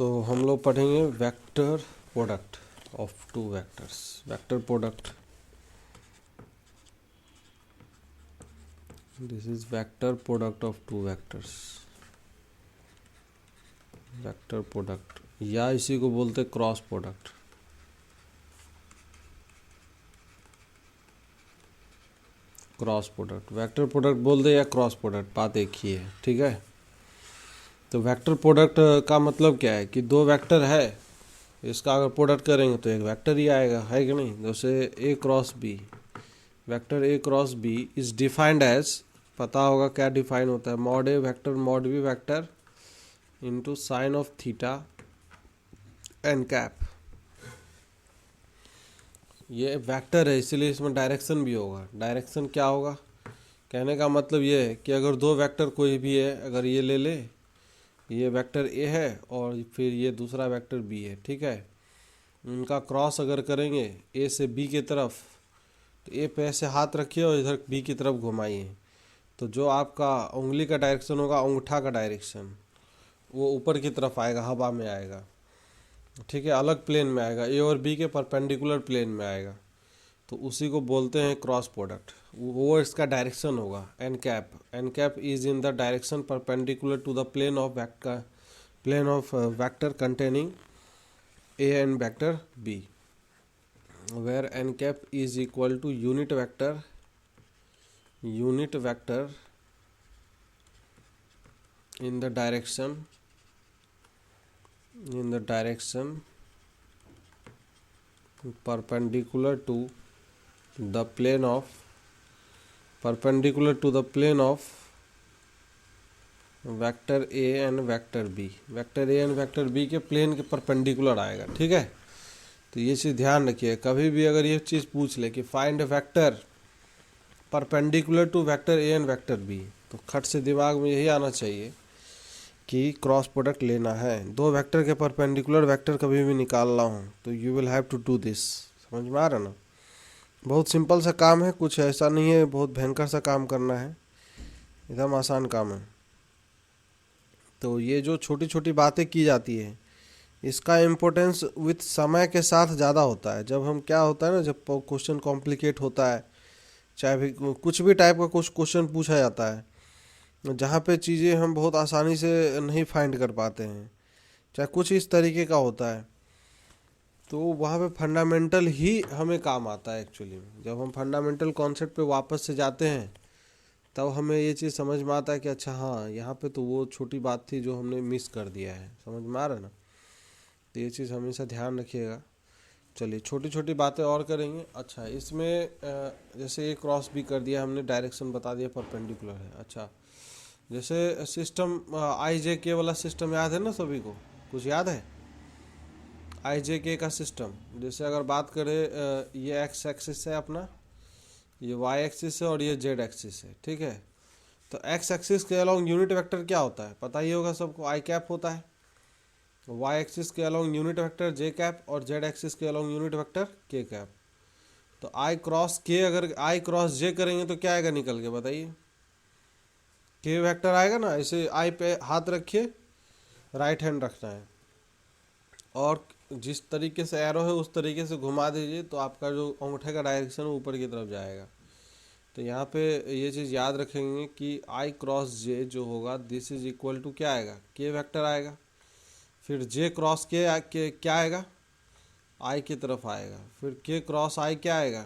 तो हम लोग पढ़ेंगे vector product of two vectors. Vector product, this is vector product of two vectors. Vector product या इसी को बोलते cross product. Cross product, vector product बोल दे या क्रॉस प्रोडक्ट, बात एक ही है। ठीक है, तो वेक्टर प्रोडक्ट का मतलब क्या है कि दो वेक्टर है, इसका अगर प्रोडक्ट करेंगे तो एक वेक्टर ही आएगा, है कि नहीं। जैसे A cross B, vector A cross B is defined as, पता होगा क्या डिफाइन होता है, mod A vector mod B vector into sine of theta N cap. ये वेक्टर है इसीलिए इसमें डायरेक्शन भी होगा। डायरेक्शन क्या होगा, कहने का मतलब ये है कि अगर दो वेक्टर कोई भी है, अगर ये ले ले, ये वेक्टर ए है और फिर ये दूसरा वेक्टर बी है, ठीक है, उनका क्रॉस अगर करेंगे ए से बी की तरफ, तो ए पे ऐसे हाथ रखिए और इधर बी की तरफ घुमाइए, तो जो आपका उंगली का डायरेक्शन होगा, अंगूठा का डायरेक्शन, वो ऊपर की तरफ आएगा, हवा में आएगा, ठीक है, अलग प्लेन में आएगा, ए और बी के परपेंडिकुलर प्लेन में आएगा, तो उसी को बोलते हैं क्रॉस प्रोडक्ट। वो इसका डायरेक्शन होगा N cap. N cap is in the direction perpendicular to the plane of vector containing A and vector B, where N cap is equal to unit vector in the direction perpendicular to the plane of vector A and vector B. Vector A and vector B के plane के perpendicular आएगा, ठीक है। तो ये चीज़ ध्यान रखिए, कभी भी अगर ये चीज़ पूछ ले कि find vector perpendicular to vector A and vector B, तो खट से दिमाग में यही आना चाहिए कि क्रॉस प्रोडक्ट लेना है। दो वेक्टर के परपेंडिकुलर वेक्टर कभी भी निकालना हो तो you will have to do this. समझ में आ रहा ना, बहुत सिंपल सा काम है, कुछ ऐसा नहीं है बहुत भयंकर सा काम करना है, एकदम आसान काम है। तो ये जो छोटी छोटी बातें की जाती है, इसका इम्पोर्टेंस विथ समय के साथ ज़्यादा होता है। जब हम क्या होता है ना, जब क्वेश्चन कॉम्प्लिकेट होता है, चाहे भी कुछ भी टाइप का कुछ क्वेश्चन पूछा जाता है, जहाँ पे चीज़ें हम बहुत आसानी से नहीं फाइंड कर पाते हैं, चाहे कुछ इस तरीके का होता है, तो वहाँ पे फंडामेंटल ही हमें काम आता है एक्चुअली में। जब हम फंडामेंटल कॉन्सेप्ट पे वापस से जाते हैं, तब हमें ये चीज़ समझ में आता है कि अच्छा हाँ, यहाँ पे तो वो छोटी बात थी जो हमने मिस कर दिया है। समझ में आ रहा है ना, तो ये चीज़ हमेशा ध्यान रखिएगा। चलिए छोटी छोटी बातें और करेंगे। अच्छा, इसमें जैसे ये क्रॉस भी कर दिया हमने, डायरेक्शन बता दिया, परपेंडिकुलर है। अच्छा, जैसे सिस्टम आई जे के वाला सिस्टम याद है ना सभी को, कुछ याद है आई जे के का सिस्टम। जैसे अगर बात करें, ये एक्स एक्सिस है अपना, ये वाई एक्सिस है और ये जेड एक्सिस है, ठीक है। तो एक्स एक्सिस के अलोंग यूनिट वेक्टर क्या होता है, पता ही होगा सबको, आई कैप होता है। वाई एक्सिस के अलोंग यूनिट वेक्टर जे कैप और जेड एक्सिस के अलोंग यूनिट वेक्टर के कैप। तो आई क्रॉस के, अगर आई क्रॉस जे करेंगे तो क्या आएगा निकल के, बताइए, के वेक्टर आएगा ना। ऐसे आई पे हाथ रखिए, राइट हैंड रखना है, और जिस तरीके से एरो है उस तरीके से घुमा दीजिए, तो आपका जो अंगूठे का डायरेक्शन है ऊपर की तरफ जाएगा। तो यहाँ पे ये चीज़ याद रखेंगे कि आई क्रॉस जे जो होगा, दिस इज इक्वल टू क्या आएगा, के वेक्टर आएगा। फिर जे क्रॉस के क्या आएगा, आई की तरफ आएगा। फिर के क्रॉस आई क्या आएगा,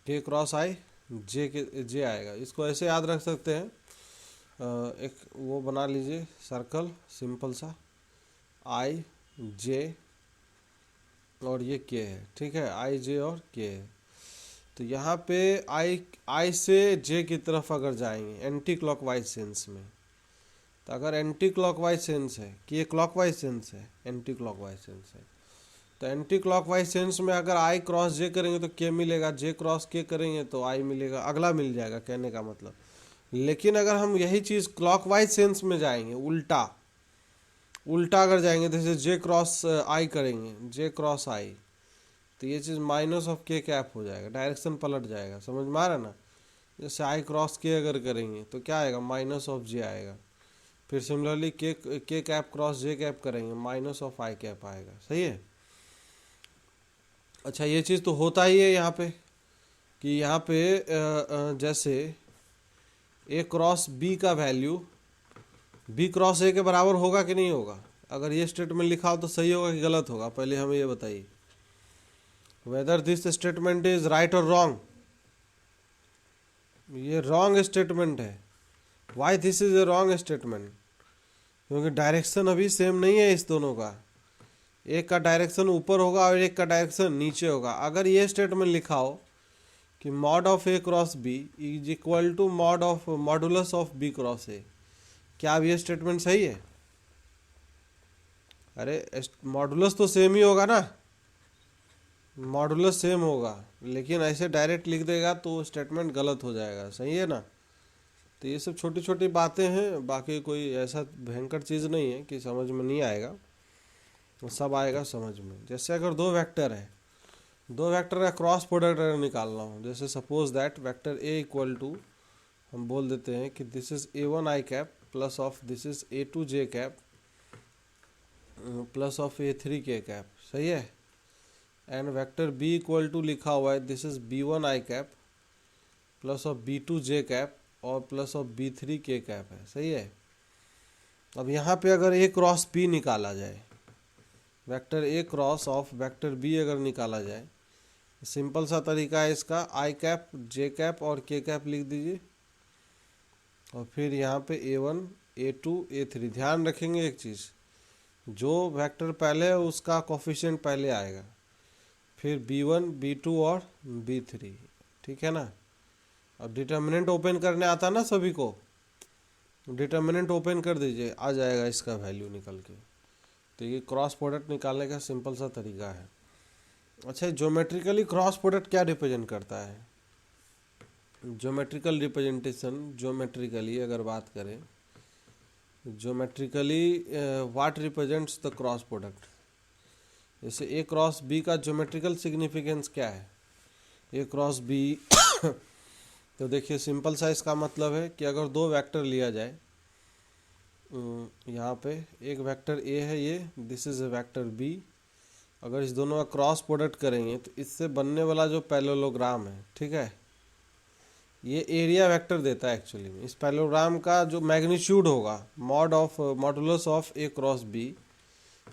के क्रॉस आई जे आएगा। इसको ऐसे याद रख सकते हैं, एक वो बना लीजिए सर्कल सिंपल सा, आई जे और ये के है, ठीक है, आई जे और के है। तो यहाँ पे आई से जे की तरफ अगर जाएंगे एंटी क्लॉकवाइज सेंस में, तो अगर एंटी क्लॉकवाइज सेंस है कि ये क्लॉकवाइज सेंस है, एंटी क्लॉकवाइज सेंस है, तो एंटी क्लॉकवाइज सेंस में अगर आई क्रॉस जे करेंगे तो के मिलेगा, जे क्रॉस के करेंगे तो आई मिलेगा, अगला मिल जाएगा, कहने का मतलब। लेकिन अगर हम यही चीज़ क्लॉकवाइज सेंस में जाएंगे, उल्टा अगर जाएंगे, जैसे जे क्रॉस आई करेंगे, जे क्रॉस आई, तो ये चीज़ माइनस ऑफ के कैप हो जाएगा, डायरेक्शन पलट जाएगा। समझ में आ रहा है ना। जैसे आई क्रॉस के अगर करेंगे तो क्या आएगा, माइनस ऑफ जे आएगा। फिर सिमिलरली के कैप क्रॉस जे कैप करेंगे, माइनस ऑफ आई कैप आएगा। सही है। अच्छा, ये चीज़ तो होता ही है यहाँ पे कि यहाँ पे जैसे ए क्रॉस बी का वैल्यू बी क्रॉस ए के बराबर होगा कि नहीं होगा? अगर ये स्टेटमेंट लिखा हो तो सही होगा कि गलत होगा? पहले हमें ये बताइए, whether this statement is right और रॉन्ग। ये रॉन्ग स्टेटमेंट है। Why this is A wrong statement? क्योंकि डायरेक्शन अभी सेम नहीं है इस दोनों का। एक का डायरेक्शन ऊपर होगा और एक का डायरेक्शन नीचे होगा। अगर ये स्टेटमेंट लिखा हो कि mod of A cross B is equal to modulus of B cross A, क्या अब ये स्टेटमेंट सही है? अरे मॉडुलस तो सेम ही होगा ना, मॉडुलस सेम होगा, लेकिन ऐसे डायरेक्ट लिख देगा तो स्टेटमेंट गलत हो जाएगा। सही है ना? तो ये सब छोटी छोटी बातें हैं, बाकी कोई ऐसा भयंकर चीज़ नहीं है कि समझ में नहीं आएगा, सब आएगा समझ में। जैसे अगर दो वेक्टर है, दो वेक्टर का क्रॉस प्रोडक्ट अगर निकालना हो, जैसे suppose that vector A equal to, हम बोल देते हैं कि this is A1 I cap plus of this is A2 J cap plus of A3 K cap. सही है। And vector B equal to लिखा हुआ है this is B1 I cap plus of B2 J cap और plus of B3 K cap है। सही है। अब यहाँ पे अगर ए क्रॉस बी निकाला जाए, vector A cross of vector B अगर निकाला जाए, सिंपल सा तरीका है इसका, आई कैप जे कैप और के कैप लिख दीजिए और फिर यहाँ पे A1 A2 A3। ध्यान रखेंगे एक चीज़, जो वेक्टर पहले है उसका कोफिशिएंट पहले आएगा, फिर B1 B2 और B3। ठीक है ना? अब डिटर्मिनेंट ओपन करने आता ना सभी को, डिटर्मिनेंट ओपन कर दीजिए, आ जाएगा इसका वैल्यू निकल के। तो ये क्रॉस प्रोडक्ट निकालने का सिंपल सा तरीका है। अच्छा, ज्योमेट्रिकली क्रॉस प्रोडक्ट क्या रिप्रेजेंट करता है? ज्योमेट्रिकल रिप्रेजेंटेशन, ज्योमेट्रिकली अगर बात करें, geometrically what represents the cross product? जैसे ए क्रॉस बी का ज्योमेट्रिकल सिग्निफिकेंस क्या है? ए क्रॉस बी तो देखिए सिंपल सा इसका मतलब है कि अगर दो वेक्टर लिया जाए, यहाँ पे एक वेक्टर ए है, ये this is A vector B, अगर इस दोनों का क्रॉस प्रोडक्ट करेंगे तो इससे बनने वाला जो पैरेललोग्राम है, ठीक है, ये एरिया वेक्टर देता है एक्चुअली में। इस पैरेललोग्राम का जो मैग्नीट्यूड होगा, modulus of A cross B,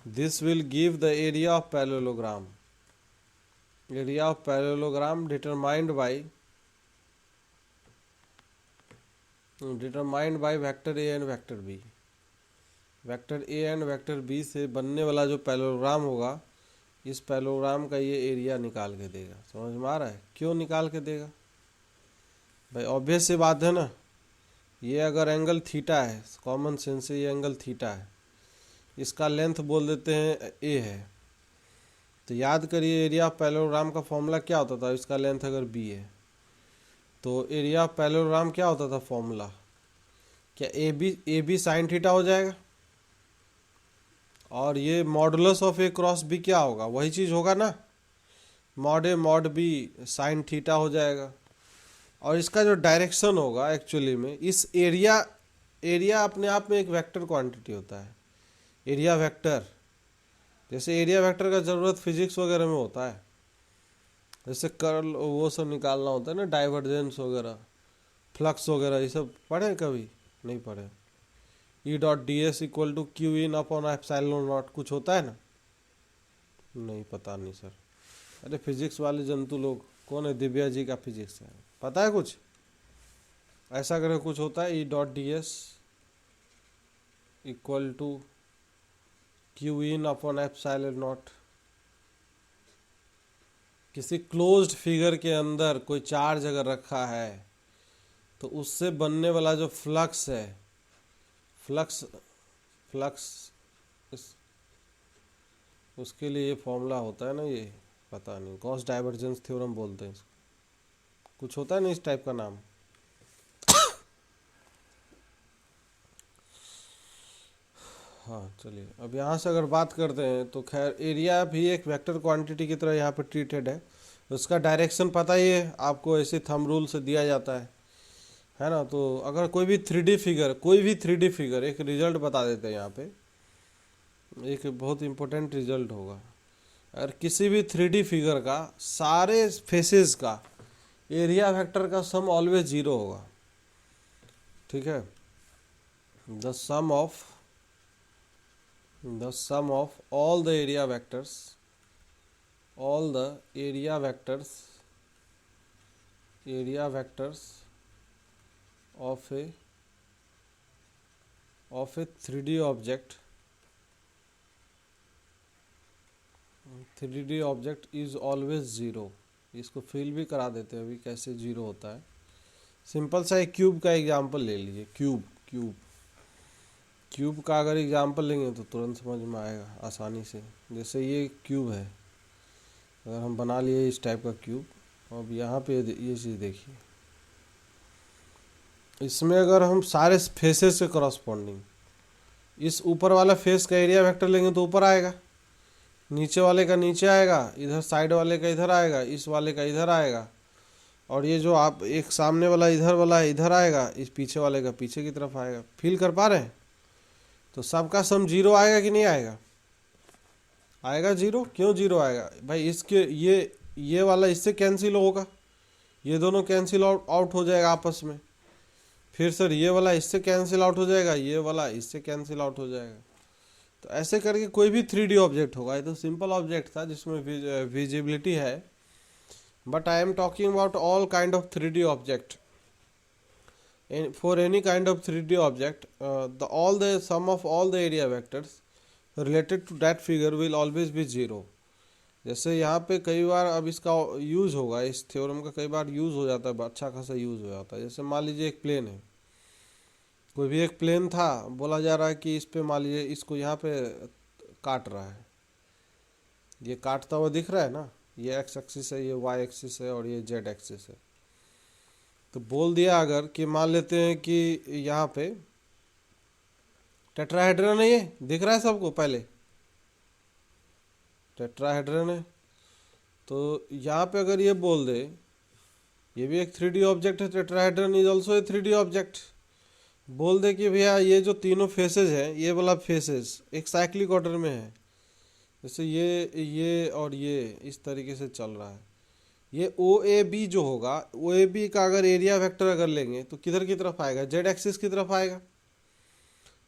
this will give the area of parallelogram. Area of parallelogram determined by vector A and vector B. Vector A and vector B से बनने वाला जो पैरेललोग्राम होगा, इस पैरेललोग्राम का ये एरिया निकाल के देगा। समझ में आ रहा है? क्यों निकाल के देगा भाई? ऑब्वियस सी बात है ना, ये अगर एंगल थीटा है, कॉमन सेंस से ये एंगल थीटा है, इसका लेंथ बोल देते हैं ए है, तो याद करिए एरिया ऑफ पैरेललोग्राम का फॉर्मूला क्या होता था? इसका लेंथ अगर बी है तो एरिया ऑफ पैरेललोग्राम क्या होता था फॉर्मूला? क्या ए बी साइन थीटा हो जाएगा, और ये modulus of A cross B क्या होगा? वही चीज़ होगा ना, mod A mod B sine theta हो जाएगा। और इसका जो डायरेक्शन होगा एक्चुअली में, इस एरिया अपने आप में एक वेक्टर क्वांटिटी होता है, एरिया वेक्टर। जैसे एरिया वेक्टर का ज़रूरत फिजिक्स वगैरह में होता है, जैसे कर्ल वो सब निकालना होता है ना, डाइवर्जेंस वगैरह, फ्लक्स वगैरह, ये सब पढ़े कभी? नहीं पढ़े। E dot D S equal to Q in upon epsilon naught, कुछ होता है ना? नहीं, पता नहीं सर। अरे फिजिक्स वाले जंतु लोग कौन है? दिव्या जी का फिजिक्स है, पता है कुछ ऐसा करके कुछ होता है? E dot D S equal to Q in upon epsilon naught. किसी क्लोज्ड फिगर के अंदर कोई चार्ज अगर रखा है तो उससे बनने वाला जो फ्लक्स है, फ्लक्स उसके लिए ये फॉर्मूला होता है ना, ये पता नहीं, गॉस डाइवर्जेंस थ्योरम बोलते हैं इसको, कुछ होता है ना इस टाइप का नाम। हाँ चलिए, अब यहाँ से अगर बात करते हैं तो खैर एरिया भी एक वेक्टर क्वांटिटी की तरह यहाँ पे ट्रीटेड है। उसका डायरेक्शन पता ही है आपको, ऐसे थंब रूल से दिया जाता है। है ना। तो अगर कोई भी थ्री डी फिगर एक रिजल्ट बता देते हैं यहाँ पे, एक बहुत इंपॉर्टेंट रिजल्ट होगा। अगर किसी भी थ्री डी फिगर का सारे फेसेस का एरिया वेक्टर का सम ऑलवेज जीरो होगा, ठीक है। The sum of all the area vectors, all the area vectors of a 3D object is always zero. इसको फिल भी करा देते हैं अभी कैसे जीरो होता है। सिंपल सा एक क्यूब का एग्जांपल ले लीजिए। क्यूब का अगर एग्जांपल लेंगे तो तुरंत समझ में आएगा आसानी से। जैसे ये क्यूब है, अगर हम बना लिए इस टाइप का क्यूब, अब यहाँ पे ये चीज़ देखिए, इसमें अगर हम सारे फेसेस से करस्पॉन्डिंग इस ऊपर वाला फेस का एरिया वेक्टर लेंगे तो ऊपर आएगा, नीचे वाले का नीचे आएगा, इधर साइड वाले का इधर आएगा, इस वाले का इधर आएगा, और ये जो आप एक सामने वाला इधर वाला इधर आएगा, इस पीछे वाले का पीछे की तरफ आएगा। फील कर पा रहे हैं? तो सबका सम जीरो आएगा कि नहीं आएगा? आएगा जीरो। क्यों जीरो आएगा भाई? इसके ये वाला इससे कैंसिल होगा, ये दोनों कैंसिल आउट हो जाएगा आपस में। फिर सर ये वाला इससे कैंसिल आउट हो जाएगा, ये वाला इससे कैंसिल आउट हो जाएगा। तो ऐसे करके कोई भी 3D ऑब्जेक्ट होगा। ये तो सिंपल ऑब्जेक्ट था जिसमें विजिबिलिटी है, but I am talking about all kind of 3D object. For any kind of 3D object all the sum of all the area vectors related to that figure will always be zero। जैसे यहाँ पे कई बार अब इसका use होगा, इस theorem का कई बार यूज़ हो जाता है, अच्छा खासा यूज़ हो जाता है। जैसे मान लीजिए एक प्लेन है, कोई भी एक प्लेन था, बोला जा रहा है कि इस पे मान लीजिए इसको यहाँ पे काट रहा है, ये काटता हुआ दिख रहा है ना, ये एक्स एक्सिस है, ये वाई एक्सिस है, और ये जेड एक्सिस है। तो बोल दिया अगर कि मान लेते हैं कि यहाँ पे टेट्राहेड्रन है, ये दिख रहा है सबको, पहले टेट्राहेड्रन है। तो यहाँ पे अगर ये बोल दे, ये भी एक 3D ऑब्जेक्ट है, tetrahedron is also A 3D object. बोल दे कि भैया ये जो तीनों फेसेज हैं, ये वाला फेसेज एक साइक्लिक ऑर्डर में है, जैसे ये और ये इस तरीके से चल रहा है। ये ओ ए बी जो होगा, ओ ए बी का अगर एरिया वेक्टर अगर लेंगे तो किधर की तरफ आएगा? जेड एक्सिस की तरफ आएगा।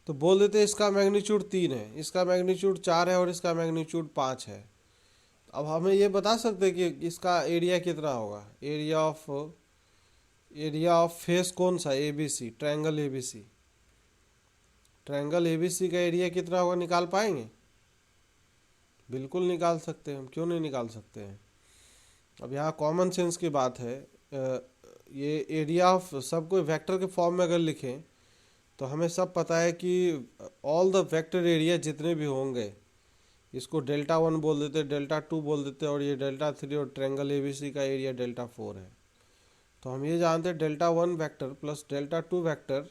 तो बोल देते हैं इसका मैग्नीट्यूड 3 है, इसका मैग्नीट्यूड 4 है, और इसका मैग्नीट्यूड 5 है। अब हमें ये बता सकते हैं कि इसका एरिया कितना होगा? एरिया ऑफ फेस कौन सा? A B C, triangle A B C. Triangle A B C का एरिया कितना होगा निकाल पाएंगे? बिल्कुल निकाल सकते हैं हम, क्यों नहीं निकाल सकते हैं। अब यहाँ कॉमन सेंस की बात है। ये एरिया ऑफ सब कोई वेक्टर के फॉर्म में अगर लिखें तो हमें सब पता है कि ऑल द वेक्टर एरिया जितने भी होंगे, इसको डेल्टा 1 बोल देते, डेल्टा 2 बोल देते, और ये डेल्टा 3, और ट्रायंगल एबीसी का एरिया डेल्टा 4 है। तो हम ये जानते हैं delta 1 vector plus delta 2 vector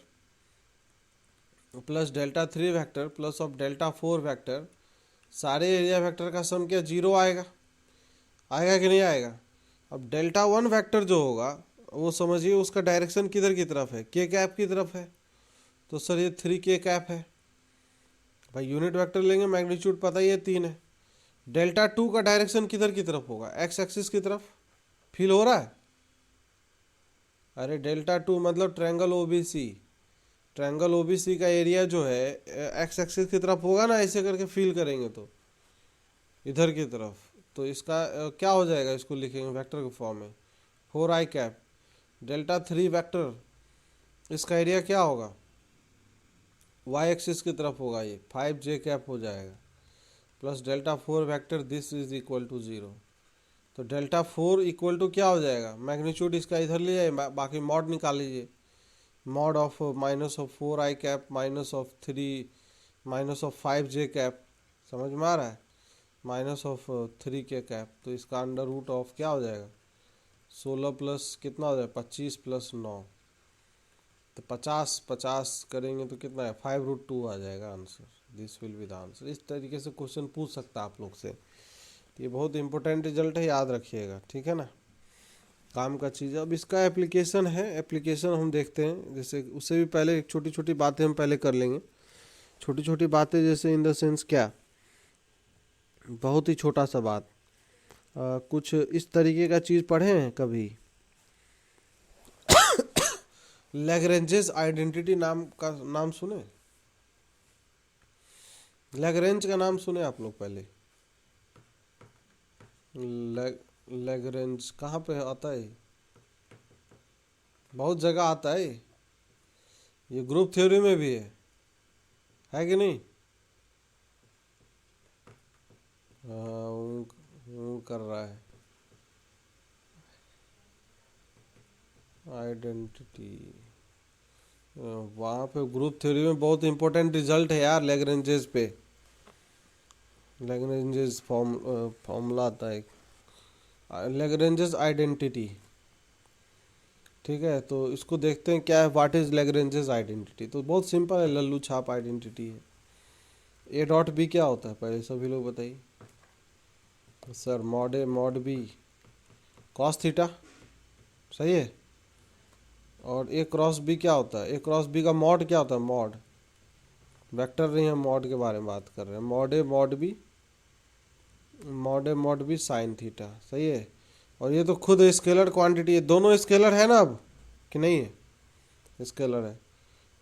plus delta 3 vector plus of delta 4 vector, सारे एरिया वेक्टर का सम क्या जीरो आएगा? आएगा कि नहीं आएगा? अब डेल्टा 1 वेक्टर जो होगा वो समझिए उसका डायरेक्शन किधर की तरफ है? के कैप की तरफ है। तो सर ये 3 के कैप है भाई। यूनिट वेक्टर लेंगे, मैग्नीट्यूड पता ही है 3 है। डेल्टा 2 का डायरेक्शन किधर की तरफ होगा? एक्स एक्सिस की तरफ। फील हो रहा है? अरे डेल्टा 2 मतलब ट्रायंगल ओबीसी, ट्रायंगल ओबीसी का एरिया जो है एक्स एक्सिस की तरफ होगा ना, ऐसे करके फील करेंगे तो इधर की तरफ। तो इसका क्या हो जाएगा? इसको लिखेंगे वेक्टर के फॉर्म में, 4i कैप डेल्टा 3 वेक्टर, इसका एरिया क्या होगा? वाई एक्सिस की तरफ होगा, ये 5j कैप हो जाएगा, plus delta 4 vector, this is equal to 0। तो डेल्टा 4 इक्वल टू क्या हो जाएगा? मैग्नीट्यूड इसका इधर ले जाए, बाकी मॉड निकाल लीजिए। Mod of minus of 4i cap minus of 3 minus of 5j cap, समझ में आ रहा है? माइनस ऑफ 3 के कैप। तो इसका अंडर रूट ऑफ क्या हो जाएगा? 16 प्लस कितना हो जाएगा? 25 प्लस 9, तो 50 करेंगे तो कितना है? 5√2 आ जाएगा answer. This will be the answer. इस तरीके से क्वेश्चन पूछ सकता है आप लोग से। तो ये बहुत इंपॉर्टेंट रिजल्ट है, याद रखिएगा, ठीक है ना। काम का चीज़ है। अब इसका एप्लीकेशन है, एप्लीकेशन हम देखते हैं। जैसे उससे भी पहले छोटी छोटी बातें हम पहले कर लेंगे। छोटी छोटी बातें जैसे इन द सेंस क्या, बहुत ही छोटा सा बात, कुछ इस तरीके का चीज़ पढ़े हैं कभी? लैग्रेंजेस आइडेंटिटी नाम का नाम सुने? लैग्रेंज का नाम सुने आप लोग पहले? लैग्रेंज कहाँ पे आता है? बहुत जगह आता है ये ग्रुप थ्योरी में भी है कि नहीं? हाँ, वो कर रहा है आइडेंटिटी। वहाँ पे ग्रुप थ्योरी में बहुत इंपॉर्टेंट रिजल्ट है यार लैग्रेंजेस पे। लैग्रेंजेस फॉर्मूला आता है लैग्रेंजेस आइडेंटिटी। ठीक है, तो इसको देखते हैं क्या है, व्हाट इज लैग्रेंजेस आइडेंटिटी। तो बहुत सिंपल है, लल्लू छाप आइडेंटिटी है। ए डॉट बी क्या होता है पहले सभी लोग बताइए? Sir mod A mod B cos theta, सही है। और ए क्रॉस बी क्या होता है? ए क्रॉस बी का मॉड क्या होता है? मॉड, वेक्टर नहीं, हम मॉड के बारे में बात कर रहे हैं। Mod A mod B, mod A mod B sine theta, सही है। और ये तो खुद स्केलर क्वांटिटी है, दोनों स्केलर है ना अब कि नहीं है? स्केलर है,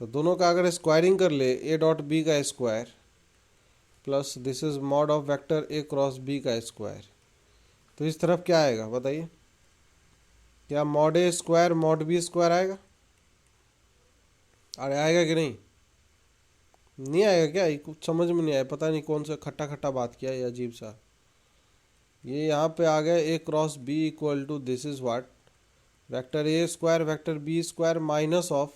तो दोनों का अगर स्क्वायरिंग कर ले, ए डॉट बी का square plus this is mod of vector A cross B का स्क्वायर, तो इस तरफ क्या आएगा बताइए? क्या mod A square mod B square आएगा? अरे आएगा कि नहीं? नहीं आएगा क्या? ये कुछ समझ में नहीं आया, पता नहीं कौन सा खट्टा खट्टा बात किया, ये अजीब सा। ये यहाँ पे आ गया A cross B equal to this is what, vector A square vector B square minus of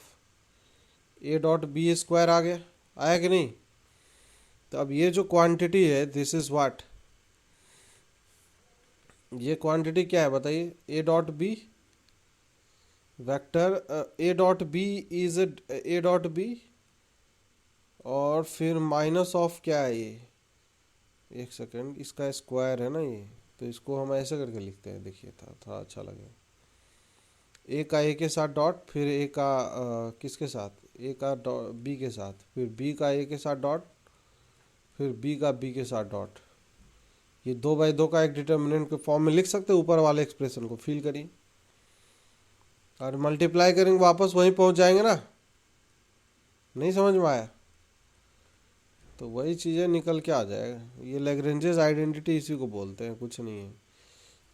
A dot B square आ गया, आया कि नहीं? तो अब ये जो क्वांटिटी है दिस इज व्हाट, ये क्वांटिटी क्या है बताइए? A dot B vector A dot B is A dot B और फिर माइनस ऑफ क्या है ये, एक सेकेंड, इसका स्क्वायर है ना ये, तो इसको हम ऐसे करके लिखते हैं, देखिए था थोड़ा अच्छा लगेगा। ए का ए के साथ डॉट, फिर ए का किसके साथ, ए का बी के साथ, फिर बी का ए के साथ डॉट, फिर बी का बी के साथ डॉट। ये 2/2 का एक डिटर्मिनेंट के फॉर्म में लिख सकते हैं, ऊपर वाले एक्सप्रेशन को फील करिए और मल्टीप्लाई करेंगे वापस वहीं पहुंच जाएंगे ना। नहीं समझ में आया? तो वही चीज़ें निकल के आ जाएगा। ये लैग्रेंजेस आइडेंटिटी इसी को बोलते हैं, कुछ नहीं है।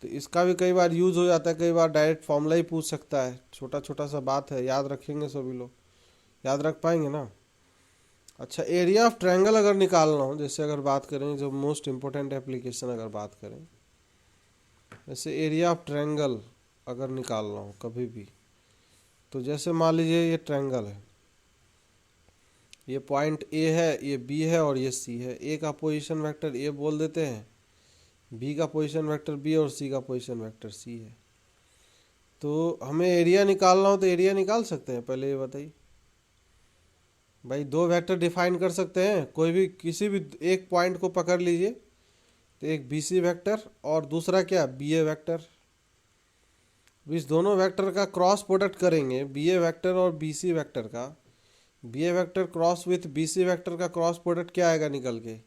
तो इसका भी कई बार यूज़ हो जाता है, कई बार डायरेक्ट फॉर्मूला ही पूछ सकता है। छोटा छोटा सा बात है, याद रखेंगे सभी लोग, याद रख पाएंगे ना? अच्छा, एरिया ऑफ ट्रायंगल अगर निकालना हो, जैसे अगर बात करें जो मोस्ट इम्पोर्टेंट एप्लीकेशन अगर बात करें, जैसे एरिया ऑफ ट्रायंगल अगर निकालना हो कभी भी, तो जैसे मान लीजिए ये ट्रायंगल है, ये पॉइंट ए है, ये बी है और ये सी है। ए का पोजीशन वेक्टर ए बोल देते हैं, बी का पोजीशन वेक्टर बी और सी का पोजीशन वेक्टर सी है। तो हमें एरिया निकालना हो तो एरिया निकाल सकते हैं, पहले ये बताइए भाई। दो वेक्टर डिफाइन कर सकते हैं, कोई भी किसी भी एक पॉइंट को पकड़ लीजिए, तो एक बी सी वैक्टर और दूसरा क्या बी ए वैक्टर। इस दोनों वेक्टर का क्रॉस प्रोडक्ट करेंगे, बी ए वैक्टर और बी सी वैक्टर का, B A vector cross with B C vector का क्रॉस प्रोडक्ट क्या आएगा निकल के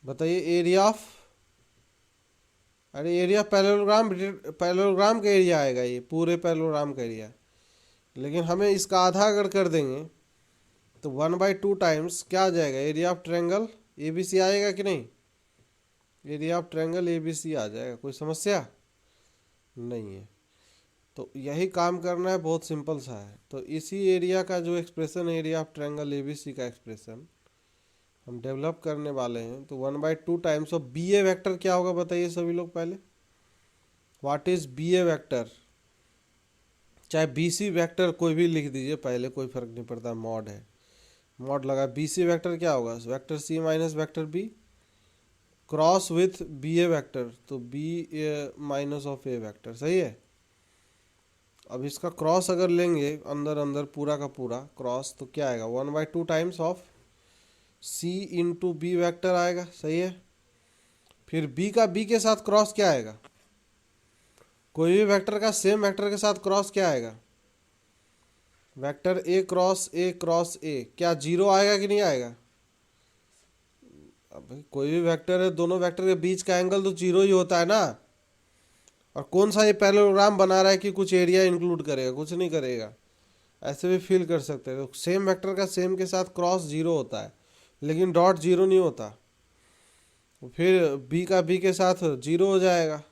बताइए? एरिया ऑफ, अरे एरिया पैरेललोग्राम, पैरेललोग्राम का एरिया आएगा, ये पूरे पैरेललोग्राम का एरिया। लेकिन हमें इसका आधा अगर कर देंगे तो 1/2 टाइम्स क्या आ जाएगा? Area of triangle A B C आएगा कि नहीं? Area of triangle A B C आ जाएगा। कोई समस्या नहीं है। तो यही काम करना है, बहुत सिंपल सा है। तो इसी एरिया का जो एक्सप्रेशन है, area of triangle A B C का एक्सप्रेशन हम डेवलप करने वाले हैं। तो 1/2 times of B A vector क्या होगा बताइए सभी लोग पहले? What is B A vector? चाहे बी सी वैक्टर कोई भी लिख दीजिए पहले, कोई फर्क नहीं पड़ता, मॉड है, मॉड लगा। बी सी वैक्टर क्या होगा? Vector C minus vector B cross with B A vector, तो B A minus of A vector, सही है। अब इसका क्रॉस अगर लेंगे अंदर अंदर पूरा का पूरा क्रॉस, तो क्या आएगा? 1/2 times of C into B vector आएगा, सही है। फिर बी का बी के साथ क्रॉस क्या आएगा? कोई भी वेक्टर का सेम वेक्टर के साथ क्रॉस क्या आएगा, vector A cross A cross A, क्या जीरो आएगा कि नहीं आएगा। अब भाई कोई भी वेक्टर है, दोनों वेक्टर के बीच का एंगल तो जीरो ही होता है ना। और कौन सा ये पैरेललोग्राम बना रहा है कि कुछ एरिया इंक्लूड करेगा, कुछ नहीं करेगा। ऐसे भी फील कर सकते हैं, तो सेम वेक्टर का सेम के साथ क्रॉस जीरो होता है, लेकिन डॉट जीरो नहीं होता। फिर बी का बी के साथ जीरो हो जाएगा,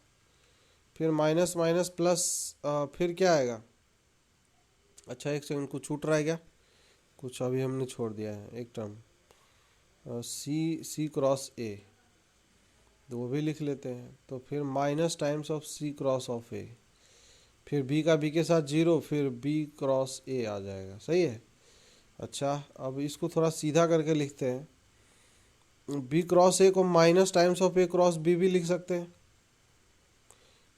फिर माइनस माइनस प्लस, फिर क्या आएगा। अच्छा एक सेकंड, कुछ छूट रहा है क्या, कुछ अभी हमने छोड़ दिया है एक टर्म, सी सी क्रॉस ए, तो वो भी लिख लेते हैं। तो फिर minus times of C cross of A, फिर बी का बी के साथ जीरो, फिर बी क्रॉस ए आ जाएगा, सही है। अच्छा अब इसको थोड़ा सीधा करके लिखते हैं, बी क्रॉस ए को minus times of A cross B भी लिख सकते हैं।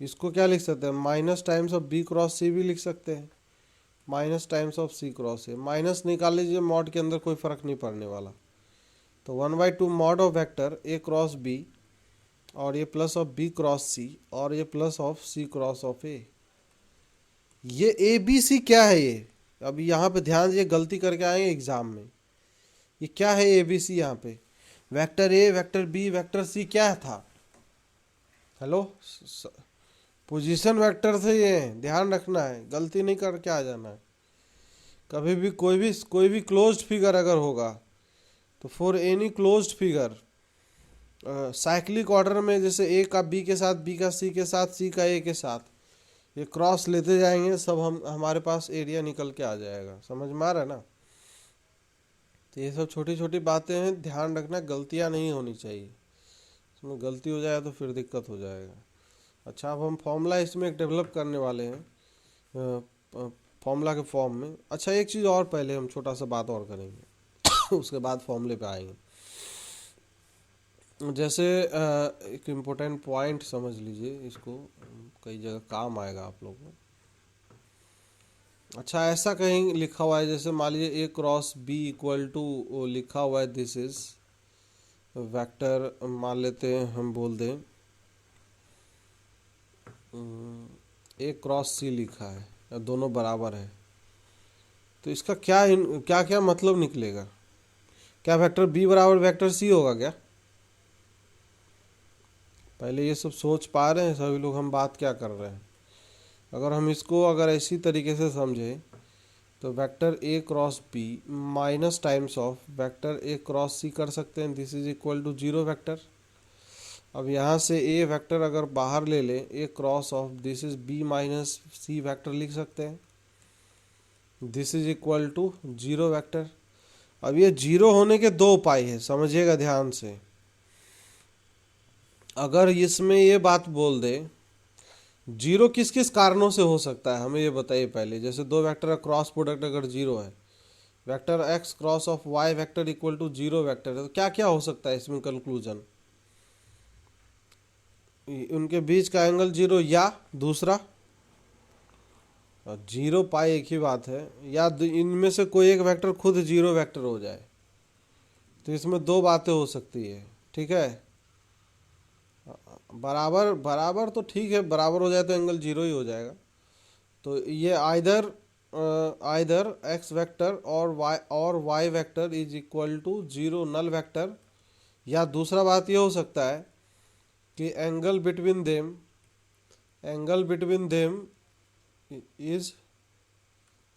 इसको क्या लिख सकते हैं, minus times of B cross C भी लिख सकते हैं, minus times of C cross A. Minus निकाल लीजिए, मॉड के अंदर कोई फर्क नहीं पड़ने वाला। तो 1/2 mod of vector A cross B, और ये plus of B cross C, और ये plus of C cross of A. ये ए बी सी क्या है ये, अभी यहाँ पे ध्यान दीजिए, गलती करके आएंगे एग्जाम में। ये क्या है ए बी सी, यहाँ पे vector A vector B vector C क्या था, हेलो, पोजीशन वेक्टर थे ये, ध्यान रखना है, गलती नहीं करके आ जाना है। कभी भी कोई भी क्लोज्ड फिगर अगर होगा, तो for any closed figure cyclic order में, जैसे ए का बी के साथ, बी का सी के साथ, सी का ए के साथ, ये क्रॉस लेते जाएंगे सब, हमारे पास एरिया निकल के आ जाएगा। समझ में आ रहा है ना। तो ये सब छोटी छोटी बातें हैं, ध्यान रखना, गलतियां नहीं होनी चाहिए, इसमें गलती हो जाए तो फिर दिक्कत हो जाएगा। अच्छा अब हम फॉर्मूला इसमें एक डेवलप करने वाले हैं, फॉर्मूला के फॉर्म में। अच्छा एक चीज़ और, पहले हम छोटा सा बात और करेंगे उसके बाद फॉर्मूले पे आएंगे। जैसे एक इम्पोर्टेंट पॉइंट समझ लीजिए, इसको कई जगह काम आएगा आप लोगों को। अच्छा ऐसा कहीं लिखा हुआ है, जैसे मान लीजिए ए क्रॉस बी इक्वल टू लिखा हुआ है, दिस इज वेक्टर, मान लेते हैं हम बोल दें ए क्रॉस सी लिखा है, दोनों बराबर है, तो इसका क्या क्या मतलब निकलेगा। क्या वेक्टर बी बराबर वेक्टर सी होगा क्या, पहले ये सब सोच पा रहे हैं सभी लोग हम बात क्या कर रहे हैं। अगर हम इसको अगर इसी तरीके से समझें, तो vector A cross B minus times of vector A cross C कर सकते हैं, this is equal to zero vector. अब यहाँ से ए वेक्टर अगर बाहर ले लें, A cross of this is B minus C vector लिख सकते हैं, this is equal to zero vector. अब ये जीरो होने के दो उपाय है, समझिएगा ध्यान से। अगर इसमें ये बात बोल दे, जीरो किस किस कारणों से हो सकता है हमें ये बताइए पहले। जैसे दो वेक्टर का क्रॉस प्रोडक्ट अगर जीरो है, vector X cross of Y vector equal to zero vector है, तो क्या क्या हो सकता है इसमें कंक्लूजन, उनके बीच का एंगल जीरो, या दूसरा जीरो पाई एक ही बात है, या इनमें से कोई एक वेक्टर खुद जीरो वेक्टर हो जाए। तो इसमें दो बातें हो सकती है, ठीक है। बराबर बराबर तो ठीक है, बराबर हो जाए तो एंगल जीरो ही हो जाएगा। तो ये आइदर एक्स वेक्टर और Y vector is equal to zero null vector, या दूसरा बात ये हो सकता है कि angle between them is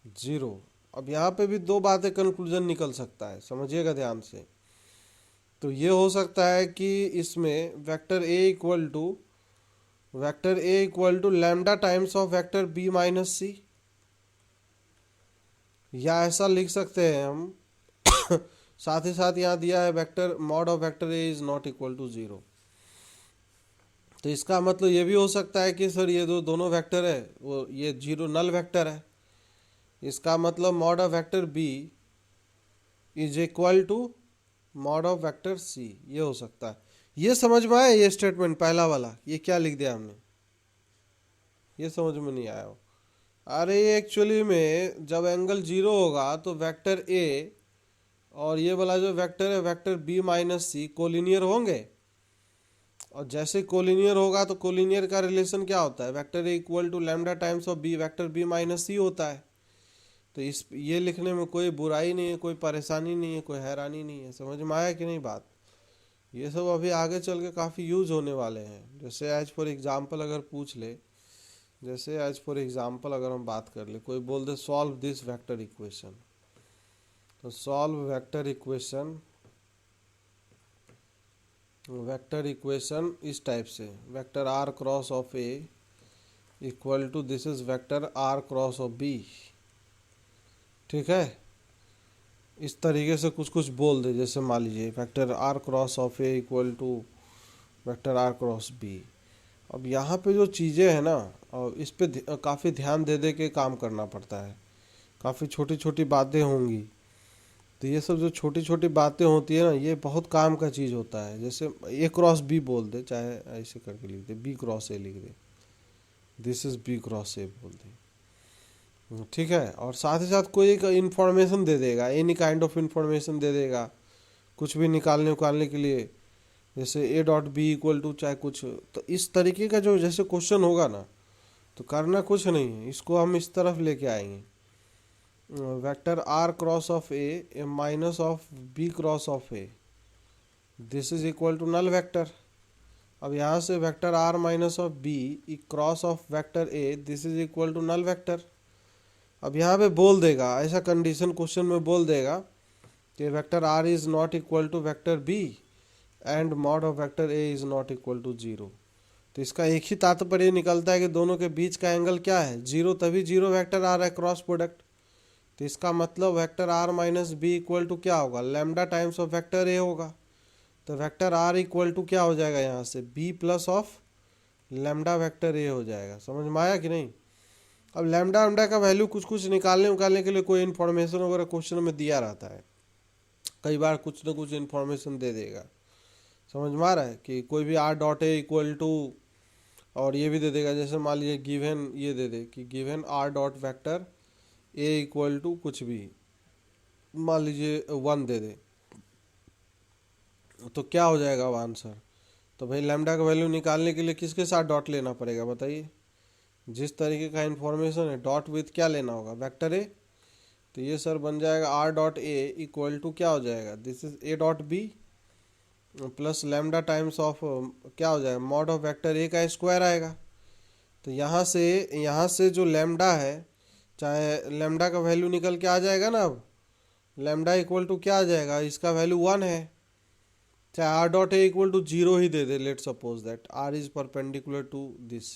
zero. अब यहाँ पे भी दो बातें कंक्लूजन निकल सकता है, समझिएगा ध्यान से। तो ये हो सकता है कि इसमें vector A equal to lambda times of vector B minus C, या ऐसा लिख सकते हैं हम साथ ही साथ यहाँ दिया है vector mod of vector A is not equal to zero. तो इसका मतलब ये भी हो सकता है कि सर ये दोनों वेक्टर है वो ये जीरो नल वेक्टर है, इसका मतलब mod of vector B is equal to mod of vector C, ये हो सकता है। ये समझ में आया ये स्टेटमेंट पहला वाला, ये क्या लिख दिया हमने, ये समझ में नहीं आया हो। अरे एक्चुअली में जब एंगल जीरो होगा तो वेक्टर ए और ये वाला जो वेक्टर है वेक्टर बी माइनस सी कोलिनियर होंगे, और जैसे कोलिनियर होगा तो कोलिनियर का रिलेशन क्या होता है, vector A equal to lambda times of B vector B minus C होता है। तो इस ये लिखने में कोई बुराई नहीं है, कोई परेशानी नहीं है, कोई हैरानी नहीं है। समझ में आया कि नहीं बात? ये सब अभी आगे चल के काफ़ी यूज होने वाले हैं। जैसे एज फॉर एग्जांपल अगर पूछ ले, जैसे एज फॉर एग्जांपल अगर हम बात कर ले, कोई बोल दे सॉल्व दिस वेक्टर इक्वेशन, तो सॉल्व वेक्टर इक्वेशन इस टाइप से, vector R cross of A equal to this is vector R cross of B. ठीक है, इस तरीके से कुछ कुछ बोल दे। जैसे मान लीजिए vector R cross of A equal to vector R cross B. अब यहाँ पे जो चीज़ें हैं ना, और इस पे काफ़ी ध्यान दे दे के काम करना पड़ता है। काफ़ी छोटी छोटी बातें होंगी, तो ये सब जो छोटी छोटी बातें होती है ना, ये बहुत काम का चीज़ होता है। जैसे ए क्रॉस बी बोल दे, चाहे ऐसे करके लिख दे, बी क्रॉस ए लिख दे, this is B cross A बोल दे। ठीक है, और साथ ही साथ कोई एक इन्फॉर्मेशन दे देगा, एनी काइंड ऑफ इन्फॉर्मेशन दे देगा कुछ भी निकालने उकालने के लिए। जैसे A dot B equal to चाहे कुछ, तो इस तरीके का जो जैसे क्वेश्चन होगा ना, तो करना कुछ नहीं है, इसको हम इस तरफ लेके आएंगे। Vector R cross of A minus of B cross of A, this is equal to null vector. अब यहाँ से vector are minus of B cross of vector A, this is equal to null vector. अब यहाँ पे बोल देगा, ऐसा condition question में बोल देगा कि vector r is not equal to vector b and mod of vector A is not equal to zero. तो इसका एक ही तात्पर्य निकलता है कि दोनों के बीच का एंगल क्या है, जीरो, तभी जीरो वेक्टर आ रहा है क्रॉस प्रोडक्ट। तो इसका मतलब vector are minus b equal to क्या होगा, lambda times of vector a होगा। तो वेक्टर आर इक्वल टू क्या हो जाएगा, यहाँ से b plus of lambda vector a हो जाएगा। समझ में आया कि नहीं? अब लैम्डा लैम्डा का वैल्यू कुछ कुछ निकालने के लिए कोई इन्फॉर्मेशन वगैरह क्वेश्चन में दिया रहता है, कई बार कुछ ना कुछ इन्फॉर्मेशन दे देगा। समझ में आ रहा है कि कोई भी r dot a equal to, और ये भी दे देगा, जैसे मान लीजिए गिवन ये दे दे कि given r dot vector A equal to कुछ भी, मान लीजिए 1 दे दे, तो क्या हो जाएगा वो आंसर। तो भाई लैम्डा का वैल्यू निकालने के लिए किसके साथ डॉट लेना पड़ेगा बताइए? जिस तरीके का इन्फॉर्मेशन है, डॉट विथ क्या लेना होगा, वेक्टर ए। तो ये सर बन जाएगा r dot a equal to क्या हो जाएगा, this is A dot b plus lambda times of क्या हो जाएगा, मॉड ऑफ वेक्टर ए का स्क्वायर आएगा। तो यहाँ से जो लैम्डा है, चाहे लैम्डा का वैल्यू निकल के आ जाएगा ना, अब लैम्डा इक्वल टू क्या आ जाएगा, इसका वैल्यू 1 है। चाहे r dot a equal to 0 ही दे दे, let suppose that r is perpendicular to this,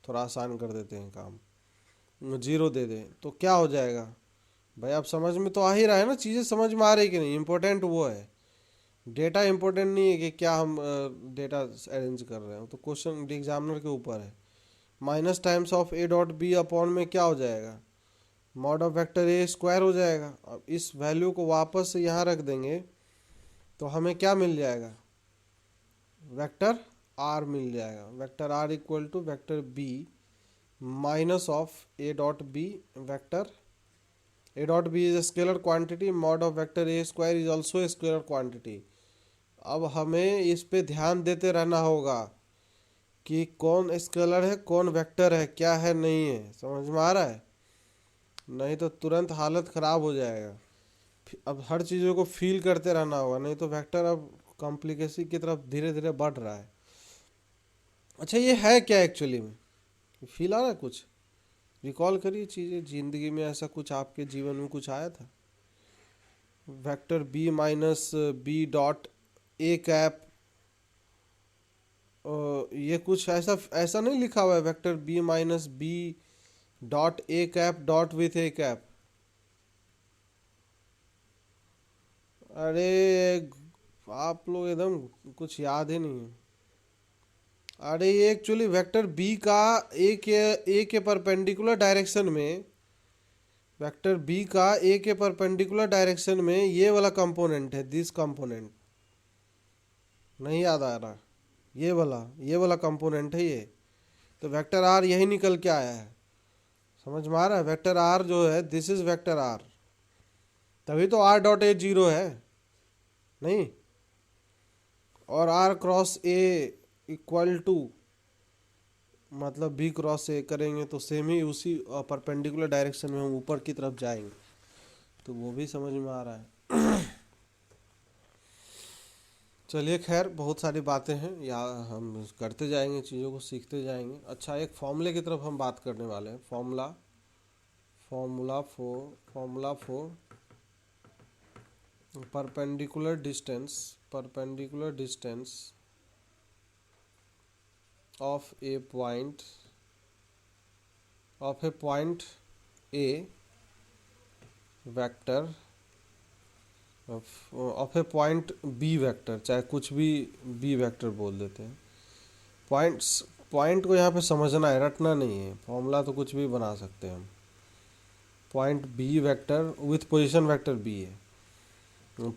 थोड़ा आसान कर देते हैं काम, 0 दे दे, तो क्या हो जाएगा भाई? आप समझ में तो आ ही रहा है ना, चीज़ें समझ में आ रही कि नहीं? इंपॉर्टेंट वो है, डेटा इंपॉर्टेंट नहीं है कि क्या हम डेटा अरेंज कर रहे हो, तो क्वेश्चन एग्जामिनर के ऊपर है। Minus times of A dot b upon में क्या हो जाएगा, mod of vector A square हो जाएगा। अब इस वैल्यू को वापस से यहाँ रख देंगे तो हमें क्या मिल जाएगा, वेक्टर आर मिल जाएगा। Vector r equal to vector B minus of A dot B, vector A dot B is a scalar quantity, mod of vector A square is also a scalar quantity. अब हमें इस पे ध्यान देते रहना होगा कि कौन स्केलर है, कौन वेक्टर है, क्या है, नहीं है। समझ में आ रहा है? नहीं तो तुरंत हालत ख़राब हो जाएगा। अब हर चीज़ों को फील करते रहना होगा, नहीं तो वेक्टर अब कॉम्प्लिकेशन की तरफ धीरे धीरे बढ़ रहा है। अच्छा, ये है क्या एक्चुअली में, फील आ रहा है कुछ? रिकॉल करिए चीज़ें, ज़िंदगी में ऐसा कुछ आपके जीवन में कुछ आया था? Vector B minus b dot a cap, ये कुछ ऐसा ऐसा नहीं लिखा हुआ है, vector B minus b dot a cap dot with a cap. अरे आप लोग एकदम कुछ याद ही नहीं है। अरे ये एक्चुअली वेक्टर बी का ए के परपेंडिकुलर डायरेक्शन में, वेक्टर बी का ए के परपेंडिकुलर डायरेक्शन में ये वाला कंपोनेंट है, दिस कंपोनेंट, नहीं याद आ रहा, ये वाला कंपोनेंट है ये। तो वेक्टर आर यही निकल के आया है। समझ में आ रहा है? वेक्टर आर जो है, दिस इज वेक्टर आर, तभी तो आर डॉट ए 0 है नहीं, और r cross a equal to मतलब बी क्रॉस ए करेंगे तो सेम ही उसी परपेंडिकुलर डायरेक्शन में हम ऊपर की तरफ जाएंगे, तो वो भी समझ में आ रहा है। चलिए खैर, बहुत सारी बातें हैं, या हम करते जाएंगे, चीज़ों को सीखते जाएंगे। अच्छा, एक फॉर्मूले की तरफ हम बात करने वाले हैं। Formula for perpendicular distance of a point a vector of a point b vector, चाहे कुछ भी बी वेक्टर बोल देते हैं। पॉइंट को यहाँ पे समझना है, रटना नहीं है। फॉर्मूला तो कुछ भी बना सकते हैं हम। Point b vector with position vector b है।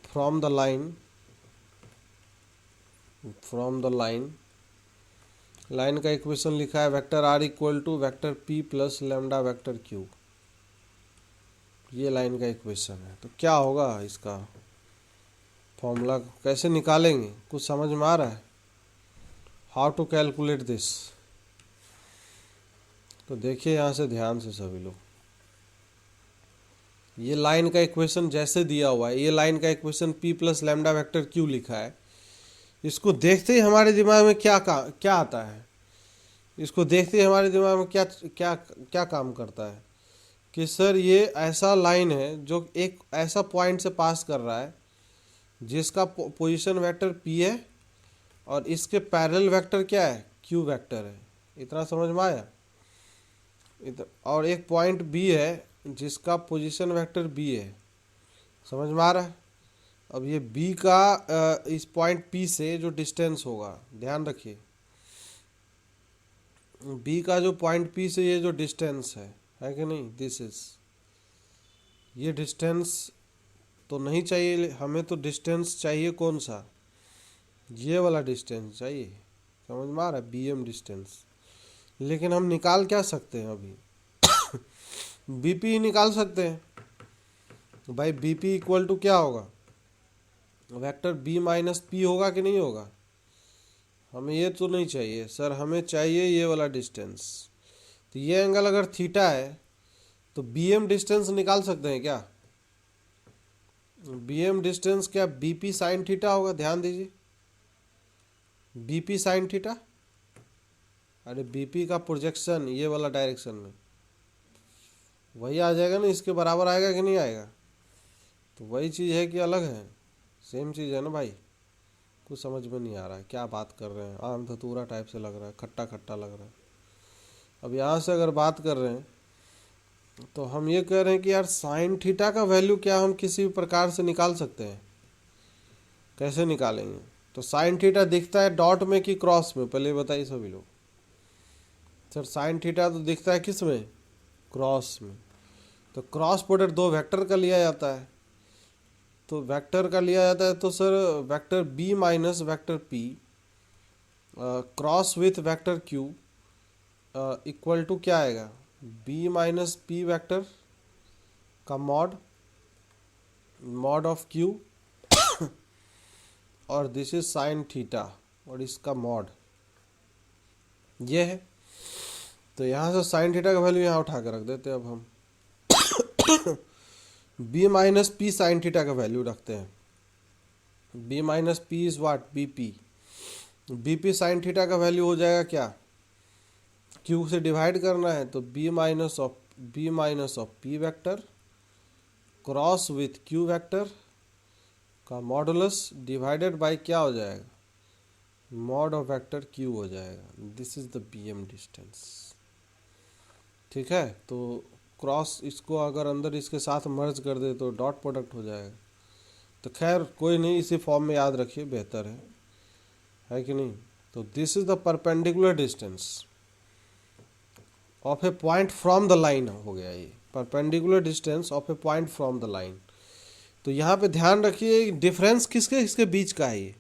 फ्रॉम द लाइन का इक्वेशन लिखा है vector r equal to vector p plus lambda vector q. ये लाइन का इक्वेशन है, तो क्या होगा इसका फॉर्मूला, कैसे निकालेंगे, कुछ समझ में आ रहा है? हाउ टू कैलकुलेट दिस, तो देखिए यहाँ से ध्यान से सभी लोग। ये लाइन का इक्वेशन जैसे दिया हुआ है, ये लाइन का equation p plus lambda vector Q लिखा है। इसको देखते ही हमारे दिमाग में क्या आता है? इसको देखते ही हमारे दिमाग में क्या काम करता है कि सर ये ऐसा लाइन है जो एक ऐसा पॉइंट से पास कर रहा है जिसका पोजीशन वेक्टर p है और इसके पैरेलल वेक्टर क्या है, q वेक्टर है। इतना समझ में आया? और एक पॉइंट b है जिसका पोजीशन वेक्टर b है। समझ में आ रहा है? अब ये b का इस पॉइंट p से जो डिस्टेंस होगा, ध्यान रखिए, b का जो पॉइंट p से ये जो डिस्टेंस है कि नहीं, दिस इज, ये डिस्टेंस तो नहीं चाहिए हमें, तो डिस्टेंस चाहिए कौन सा, ये वाला डिस्टेंस चाहिए। समझ में आ रहा है? bm distance. लेकिन हम निकाल क्या सकते हैं अभी? bp ही निकाल सकते हैं भाई। bp इक्वल टू क्या होगा, वेक्टर b माइनस पी होगा कि नहीं होगा? हमें ये तो नहीं चाहिए सर, हमें चाहिए ये वाला डिस्टेंस। तो ये एंगल अगर थीटा है तो bm डिस्टेंस निकाल सकते हैं क्या? bm डिस्टेंस क्या bp साइन थीटा होगा? ध्यान दीजिए, bp साइन थीटा। अरे bp का प्रोजेक्शन ये वाला डायरेक्शन में वही आ जाएगा ना, इसके बराबर आएगा कि नहीं आएगा? तो वही चीज़ है कि अलग है, सेम चीज़ है ना भाई। कुछ समझ में नहीं आ रहा है, क्या बात कर रहे हैं, आम धतूरा टाइप से लग रहा है, खट्टा खट्टा लग रहा है। अब यहाँ से अगर बात कर रहे हैं तो हम ये कह रहे हैं कि यार साइन थीटा का वैल्यू क्या हम किसी भी प्रकार से निकाल सकते हैं? कैसे निकालेंगे? तो साइन थीटा दिखता है डॉट में कि क्रॉस में, पहले बताइए सभी लोग। सर साइन थीटा तो दिखता है किस में, क्रॉस में। तो क्रॉस प्रोडक्ट दो वेक्टर का लिया जाता है, तो वेक्टर का लिया जाता है तो sir vector b minus vector p cross with vector q equal to क्या आएगा, b माइनस p वेक्टर का मॉड ऑफ q और दिस इज साइन थीटा और इसका मॉड ये है। तो यहाँ से साइन थीटा का वैल्यू यहाँ उठा कर रख देते हैं। अब हम b minus P sine theta का वैल्यू रखते हैं। b minus P is what, bp sine theta का वैल्यू हो जाएगा क्या, q से डिवाइड करना है तो b minus of p vector cross with q vector का मॉडुलस डिवाइडेड बाय क्या हो जाएगा, मॉड ऑफ वेक्टर q हो जाएगा। This is the bm distance. ठीक है, तो क्रॉस इसको अगर अंदर इसके साथ मर्ज कर दे तो डॉट प्रोडक्ट हो जाएगा। तो खैर कोई नहीं, इसी फॉर्म में याद रखिए, बेहतर है कि नहीं। तो this is the perpendicular distance of a point from the line हो गया, ये perpendicular distance of a point from the line. तो यहाँ पे ध्यान रखिए डिफरेंस इसके बीच का है। ये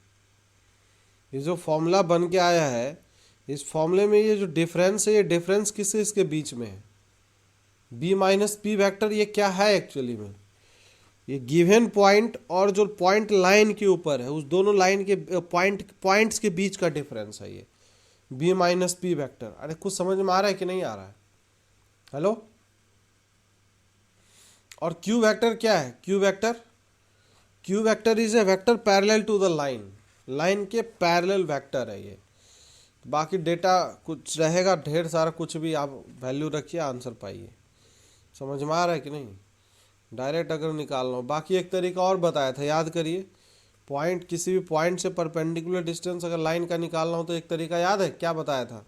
जो फॉर्मूला बन के आया है, इस फॉर्मूले में ये जो डिफरेंस है, ये डिफरेंस इसके बीच में है, b माइनस पी वैक्टर। ये क्या है एक्चुअली में, ये गिवन पॉइंट और जो पॉइंट लाइन के ऊपर है, उस दोनों लाइन के पॉइंट्स के बीच का डिफरेंस है ये। B minus p vector. अरे कुछ समझ में आ रहा है कि नहीं आ रहा है? हेलो। और क्यू वेक्टर क्या है? Q vector is A vector parallel to the line, line के पैरेलल वेक्टर है ये। बाकी डेटा कुछ रहेगा ढेर सारा, कुछ भी आप वैल्यू रखिए आंसर पाइए। समझ में आ रहा है कि नहीं? डायरेक्ट अगर निकालना हो। बाकी एक तरीका और बताया था, याद करिए। पॉइंट, किसी भी पॉइंट से परपेंडिकुलर डिस्टेंस अगर लाइन का निकालना हो तो एक तरीका याद है, क्या बताया था?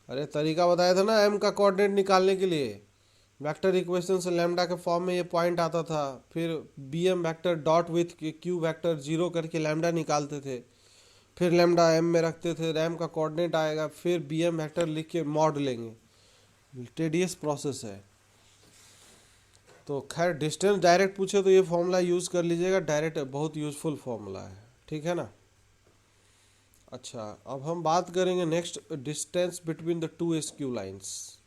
अरे तरीका बताया था ना, एम का कोऑर्डिनेट निकालने के लिए वेक्टर इक्वेशन से लैम्डा के फॉर्म में ये पॉइंट आता था, फिर b m vector dot with q vector zero करके लैम्डा निकालते थे, फिर लैम्डा एम में रखते थे, एम का कोऑर्डिनेट आएगा, फिर बी एम वैक्टर लिख के मॉड लेंगे। टेडियस प्रोसेस है। तो खैर डिस्टेंस डायरेक्ट पूछे तो ये फॉर्मूला यूज़ कर लीजिएगा, डायरेक्ट बहुत यूज़फुल फॉर्मूला है, ठीक है ना। अच्छा, अब हम बात करेंगे next, distance between the to SQ lines.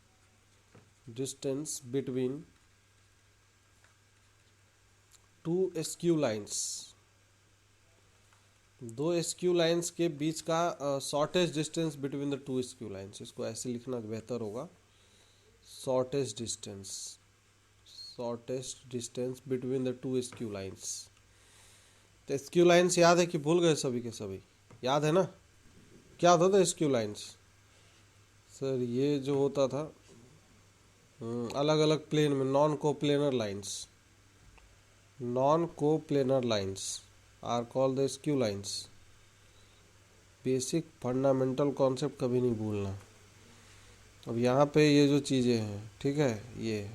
Distance between two SQ lines, दो एसक्यू लाइंस के बीच का shortest distance between the to SQ lines. इसको ऐसे लिखना बेहतर होगा, shortest distance, shortest distance between the to SQ lines. तो एसक्यू लाइंस याद है कि भूल गए? सभी के सभी याद है ना? क्या होता था एसक्यू लाइंस? सर ये जो होता था अलग अलग प्लेन में, non coplanar lines, non coplanar lines are called the skew lines. Basic fundamental concept कभी नहीं भूलना। अब यहाँ पे ये जो चीज़ें हैं, ठीक है, ये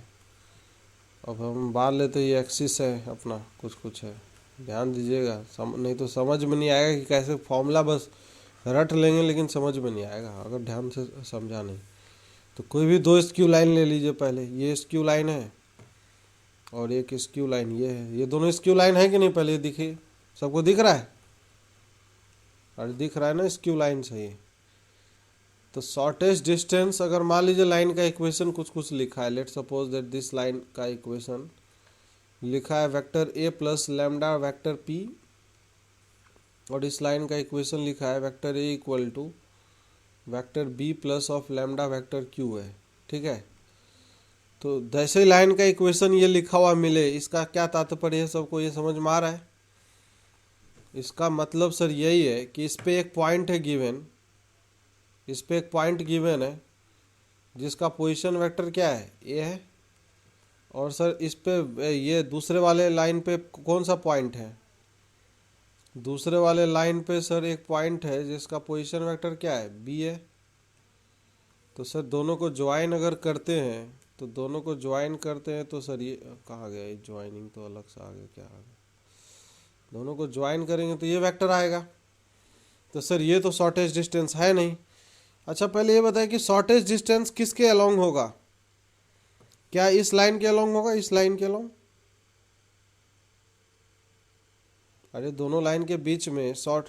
अब हम बात लेते हैं, ये एक्सिस है अपना, कुछ कुछ है, ध्यान दीजिएगा। नहीं तो समझ में नहीं आएगा कि कैसे, फॉर्मूला बस रट लेंगे लेकिन समझ में नहीं आएगा अगर ध्यान से समझा नहीं। तो कोई भी दो स्क्यू लाइन ले लीजिए। पहले ये स्क्यू लाइन है और एक स्क्यू लाइन ये है। ये दोनों स्क्यू लाइन है कि नहीं? पहले दिखिए, सबको दिख रहा है? अरे दिख रहा है ना, स्क्यू लाइन से ये। तो शॉर्टेस्ट डिस्टेंस, अगर मान लीजिए लाइन का इक्वेशन कुछ कुछ लिखा है, let suppose that this line का इक्वेशन लिखा है vector a plus lambda vector p, और इस लाइन का इक्वेशन लिखा है vector A equal to vector b plus of lambda vector q है, ठीक है। तो जैसे ही लाइन का इक्वेशन ये लिखा हुआ मिले, इसका क्या तात्पर्य है? सबको ये समझ में आ रहा है? इसका मतलब सर यही है कि इस पे एक पॉइंट है गिवन, इस पे एक पॉइंट गिवन है जिसका पोजीशन वेक्टर क्या है? ए है। और सर इस पे ये दूसरे वाले लाइन पे कौन सा पॉइंट है? दूसरे वाले लाइन पे सर एक पॉइंट है जिसका पोजीशन वेक्टर क्या है? बी है। तो सर दोनों को ज्वाइन अगर करते हैं, तो दोनों को ज्वाइन करते हैं तो सर ये कहाँ गया? ये ज्वाइनिंग तो अलग से आ गया, क्या आ गया? दोनों को ज्वाइन करेंगे तो ये वेक्टर आएगा। तो सर ये तो शॉर्टेस्ट डिस्टेंस है नहीं। अच्छा पहले ये बताएं कि शॉर्टेस्ट डिस्टेंस किसके अलोंग होगा? क्या इस लाइन के अलोंग होगा, इस लाइन के अलोंग? अरे दोनों लाइन के बीच में शॉर्ट,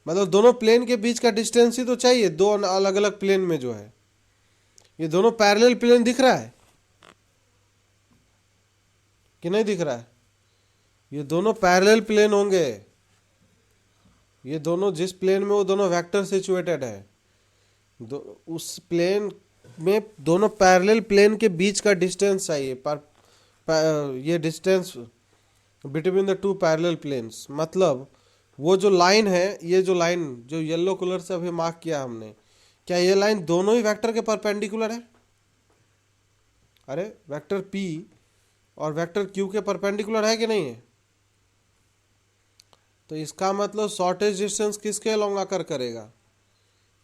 मतलब दोनों प्लेन के बीच का डिस्टेंस ही तो चाहिए, दो अलग अलग प्लेन में जो है। ये दोनों पैरेलल प्लेन दिख रहा है कि नहीं दिख रहा है? ये दोनों पैरेलल प्लेन होंगे। ये दोनों जिस प्लेन में, वो दोनों वेक्टर सिचुएटेड है। उस प्लेन में दोनों पैरेलल प्लेन के बीच का डिस्टेंस चाहिए, ये distance between the two parallel planes. मतलब वो जो लाइन है, ये जो लाइन जो येलो कलर से अभी मार्क किया हमने, क्या ये लाइन दोनों ही वेक्टर के परपेंडिकुलर है? अरे वेक्टर P और वेक्टर Q के परपेंडिकुलर है कि नहीं है? तो इसका मतलब शॉर्टेस्ट डिस्टेंस किसके अलोंग आकर करेगा?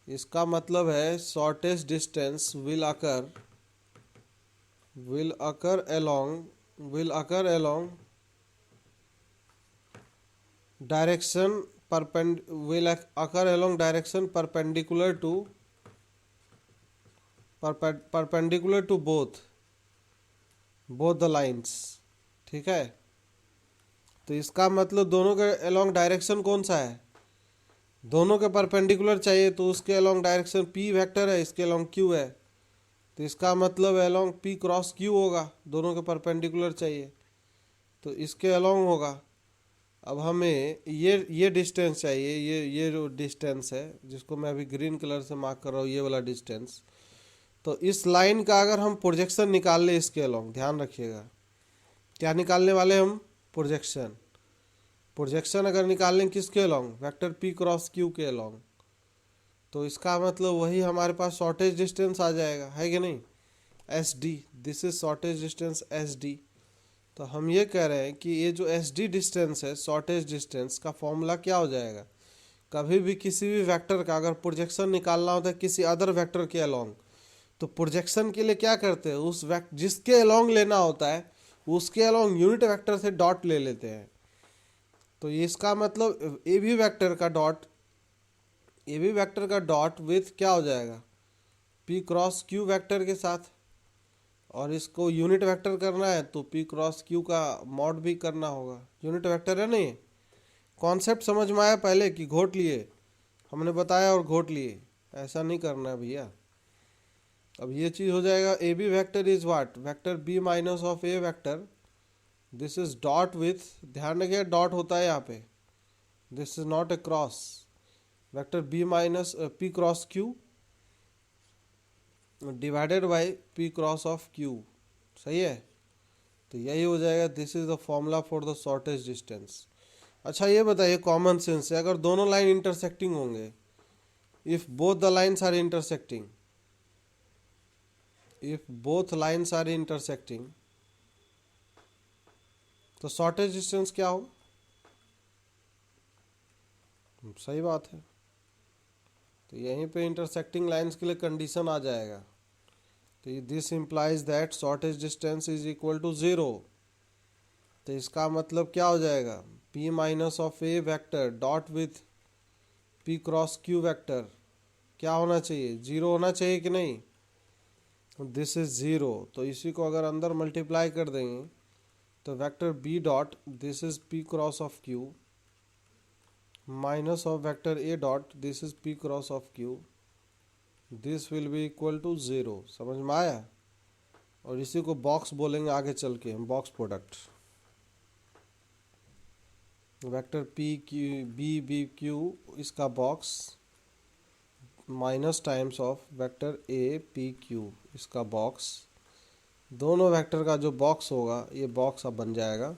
इसका मतलब है shortest distance will occur along direction will occur along direction perpendicular to both the lines, ठीक है। तो इसका मतलब दोनों के along डायरेक्शन कौन सा है? दोनों के परपेंडिकुलर चाहिए, तो उसके along डायरेक्शन P वेक्टर है, इसके along Q है। तो इसका मतलब along P क्रॉस Q होगा, दोनों के परपेंडिकुलर चाहिए तो इसके along होगा। अब हमें ये डिस्टेंस चाहिए, ये जो डिस्टेंस है जिसको मैं अभी ग्रीन कलर से मार्क कर रहा हूँ, ये वाला डिस्टेंस। तो इस लाइन का अगर हम प्रोजेक्शन निकाल ले इसके अलोंग, ध्यान रखिएगा क्या निकालने वाले हम, प्रोजेक्शन। प्रोजेक्शन अगर निकालें किसके along, vector P cross Q के अलोंग, तो इसका मतलब वही हमारे पास शॉर्टेज डिस्टेंस आ जाएगा, है कि नहीं, S D. This is shortage distance S D. तो हम ये कह रहे हैं कि ये जो एस डी डिस्टेंस है, शॉर्टेज डिस्टेंस का फॉर्मूला क्या हो जाएगा, कभी भी किसी भी वेक्टर का अगर प्रोजेक्शन निकालना होता है किसी अदर वेक्टर के अलोंग, तो प्रोजेक्शन के लिए क्या करते हैं, उस जिसके अलोंग लेना होता है उसके अलोंग यूनिट वेक्टर से डॉट ले लेते हैं। तो ये इसका मतलब ए भी वेक्टर का डॉट, ए भी वेक्टर का डॉट विथ क्या हो जाएगा, पी क्रॉस क्यू वेक्टर के साथ। और इसको यूनिट वेक्टर करना है तो पी क्रॉस क्यू का मॉड भी करना होगा, यूनिट वेक्टर है नहीं। कॉन्सेप्ट समझ में आया पहले कि घोट लिए, हमने बताया और घोट लिए, ऐसा नहीं करना है भैया। अब ये चीज़ हो जाएगा, a b vector is what, vector B minus of a vector, this is dot with, ध्यान रखिए डॉट होता है यहाँ पे, this is not a cross, vector B minus p cross q divided by p cross of q, सही है। तो यही हो जाएगा, this is the formula for the shortest distance. अच्छा ये बताइए कॉमन सेंस से, अगर दोनों लाइन इंटरसेक्टिंग होंगे, if both the lines are intersecting, if both lines are intersecting, तो शॉर्टेज डिस्टेंस क्या हो, सही बात है। तो यहीं पे इंटरसेक्टिंग लाइंस के लिए कंडीशन आ जाएगा, तो this implies that shortest distance is equal to 0। तो इसका मतलब क्या हो जाएगा, p minus of a vector dot with p cross q vector क्या होना चाहिए, 0 होना चाहिए कि नहीं, दिस इज 0। तो इसी को अगर अंदर मल्टीप्लाई कर देंगे तो vector b dot this is p cross of q minus of vector a dot this is p cross of q, this will be equal to 0। समझ में आया। और इसी को बॉक्स बोलेंगे आगे चल के हम, box product, vector P Q B B Q इसका box minus times of vector A P Q इसका बॉक्स, दोनों वेक्टर का जो बॉक्स होगा ये बॉक्स अब बन जाएगा।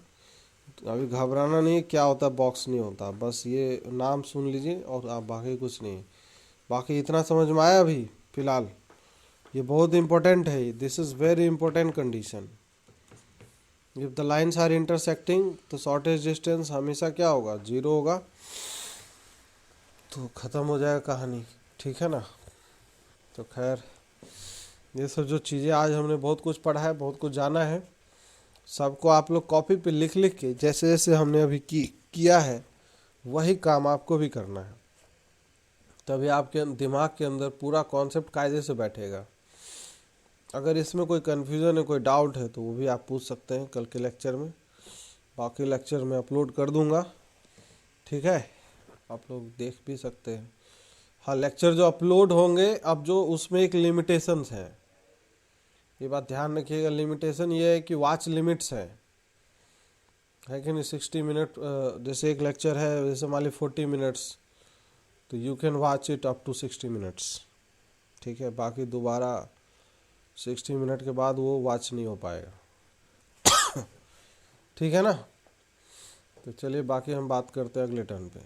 तो अभी घबराना नहीं, क्या होता है बॉक्स नहीं होता, बस ये नाम सुन लीजिए और आप बाकी कुछ नहीं, बाकी इतना समझ में आया अभी फिलहाल, ये बहुत इंपॉर्टेंट है, this is very important condition. If the lines are intersecting तो शॉर्टेज डिस्टेंस हमेशा क्या होगा, 0 होगा, तो ख़त्म हो जाएगा कहानी, ठीक है ना। तो खैर ये सब जो चीज़ें आज हमने बहुत कुछ पढ़ा है, बहुत कुछ जाना है, सबको आप लोग कॉपी पे लिख लिख के जैसे जैसे हमने अभी किया है वही काम आपको भी करना है, तभी आपके दिमाग के अंदर पूरा कॉन्सेप्ट कायदे से बैठेगा। अगर इसमें कोई कन्फ्यूज़न है, कोई डाउट है तो वो भी आप पूछ सकते हैं कल के लेक्चर में, बाकी लेक्चर में अपलोड कर दूंगा, ठीक है, आप लोग देख भी सकते हैं। हाँ लेक्चर जो अपलोड होंगे अब जो उसमें एक लिमिटेशंस है, ये बात ध्यान रखिएगा, लिमिटेशन ये है कि वॉच लिमिट्स है कि नहीं, 60 मिनट, जैसे एक लेक्चर है जैसे मान ली 40 मिनट्स, तो you can watch it up to 60 minutes, ठीक है, बाकी दोबारा 60 मिनट के बाद वो वॉच नहीं हो पाएगा ठीक है ना। तो चलिए बाकी हम बात करते हैं अगले टर्न पे।